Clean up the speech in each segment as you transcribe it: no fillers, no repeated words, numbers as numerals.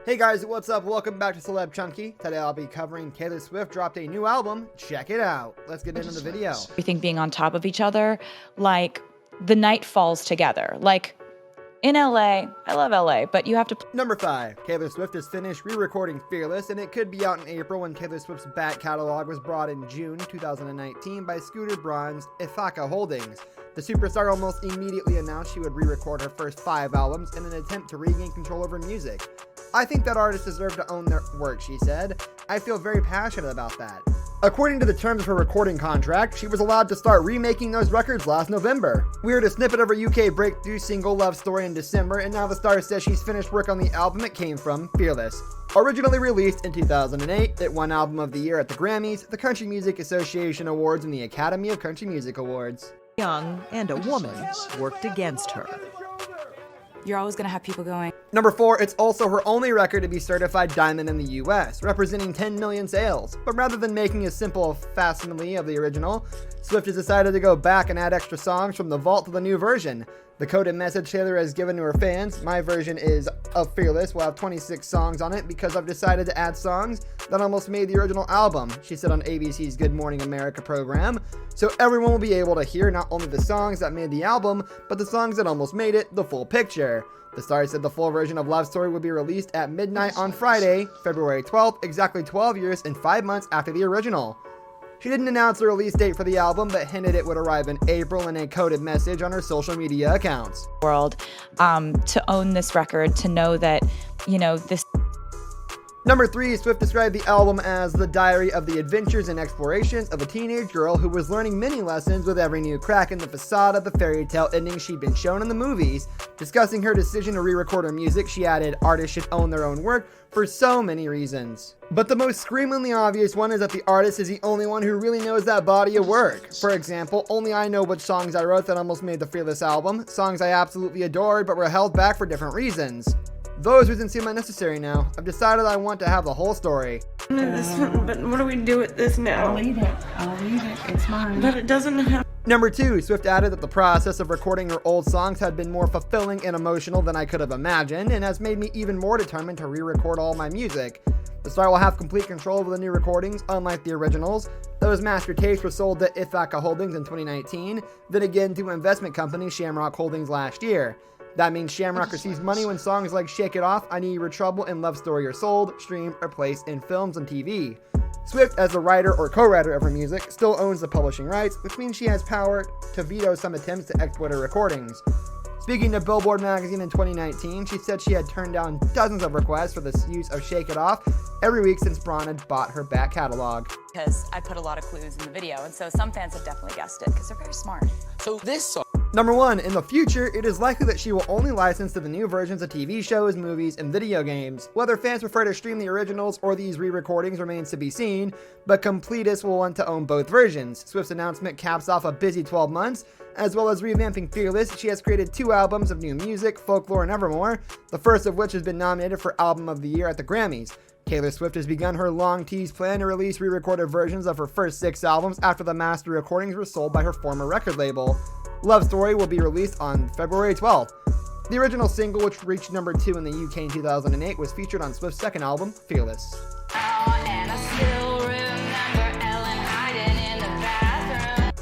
Hey guys, what's up? Welcome back to Celeb Chunky. Today I'll be covering Taylor Swift dropped a new album. Check it out. Let's get into the video. Everything being on top of each other, like the night falls together. Like in LA, I love LA, but you have to. Number 5. Taylor Swift has finished re-recording Fearless, and it could be out in April when Taylor Swift's back catalog was brought in June 2019 by Scooter Braun's Ithaca Holdings. The superstar almost immediately announced she would re-record her first 5 albums in an attempt to regain control over music. "I think that artists deserve to own their work," she said. "I feel very passionate about that." According to the terms of her recording contract, she was allowed to start remaking those records last November. We heard a snippet of her UK breakthrough single Love Story in December, and now the star says she's finished work on the album it came from, Fearless. Originally released in 2008, it won Album of the Year at the Grammys, the Country Music Association Awards, and the Academy of Country Music Awards. Young and a woman worked against her. You're always gonna have people going. Number 4, it's also her only record to be certified diamond in the US, representing 10 million sales. But rather than making a simple facsimile of the original, Swift has decided to go back and add extra songs from the vault to the new version. The coded message Taylor has given to her fans: "My version is of Fearless will have 26 songs on it because I've decided to add songs that almost made the original album," she said on ABC's Good Morning America program. "So everyone will be able to hear not only the songs that made the album, but the songs that almost made it, the full picture." The star said the full version of Love Story will be released at midnight on Friday, February 12th, exactly 12 years and 5 months after the original. She didn't announce the release date for the album, but hinted it would arrive in April in a coded message on her social media accounts. World, to own this record, to know that, this. Number 3, Swift described the album as the diary of the adventures and explorations of a teenage girl who was learning many lessons with every new crack in the facade of the fairy tale ending she'd been shown in the movies. Discussing her decision to re-record her music, she added, "Artists should own their own work for so many reasons. But the most screamingly obvious one is that the artist is the only one who really knows that body of work. For example, only I know which songs I wrote that almost made the Fearless album, songs I absolutely adored but were held back for different reasons. Those reasons seem unnecessary now. I've decided I want to have the whole story." But what do we do with this now? I'll leave it. It's mine. But it doesn't have. Number 2, Swift added that the process of recording her old songs had been more fulfilling and emotional than I could have imagined, and has made me even more determined to re-record all my music. The star will have complete control over the new recordings, unlike the originals. Those master tapes were sold to Ithaca Holdings in 2019, then again to investment company Shamrock Holdings last year. That means Shamrock receives money when songs like Shake It Off, I Knew You Were Trouble, and Love Story are sold, streamed, or placed in films and TV. Swift, as the writer or co-writer of her music, still owns the publishing rights, which means she has power to veto some attempts to exploit her recordings. Speaking to Billboard magazine in 2019, she said she had turned down dozens of requests for the use of Shake It Off every week since Braun had bought her back catalog. Because I put a lot of clues in the video, and so some fans have definitely guessed it because they're very smart. So this song. Number 1, in the future, it is likely that she will only license to the new versions of TV shows, movies, and video games. Whether fans prefer to stream the originals or these re-recordings remains to be seen, but completists will want to own both versions. Swift's announcement caps off a busy 12 months. As well as revamping Fearless, she has created 2 albums of new music, Folklore and Evermore, the first of which has been nominated for Album of the Year at the Grammys. Taylor Swift has begun her long-teased plan to release re-recorded versions of her first 6 albums after the master recordings were sold by her former record label. Love Story will be released on February 12th. The original single, which reached number 2 in the UK in 2008, was featured on Swift's second album, Fearless.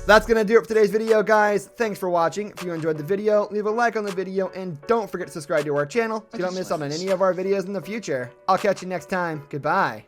That's gonna do it for today's video, guys. Thanks for watching. If you enjoyed the video, leave a like on the video, and don't forget to subscribe to our channel so you don't miss out on any of our videos in the future. I'll catch you next time. Goodbye.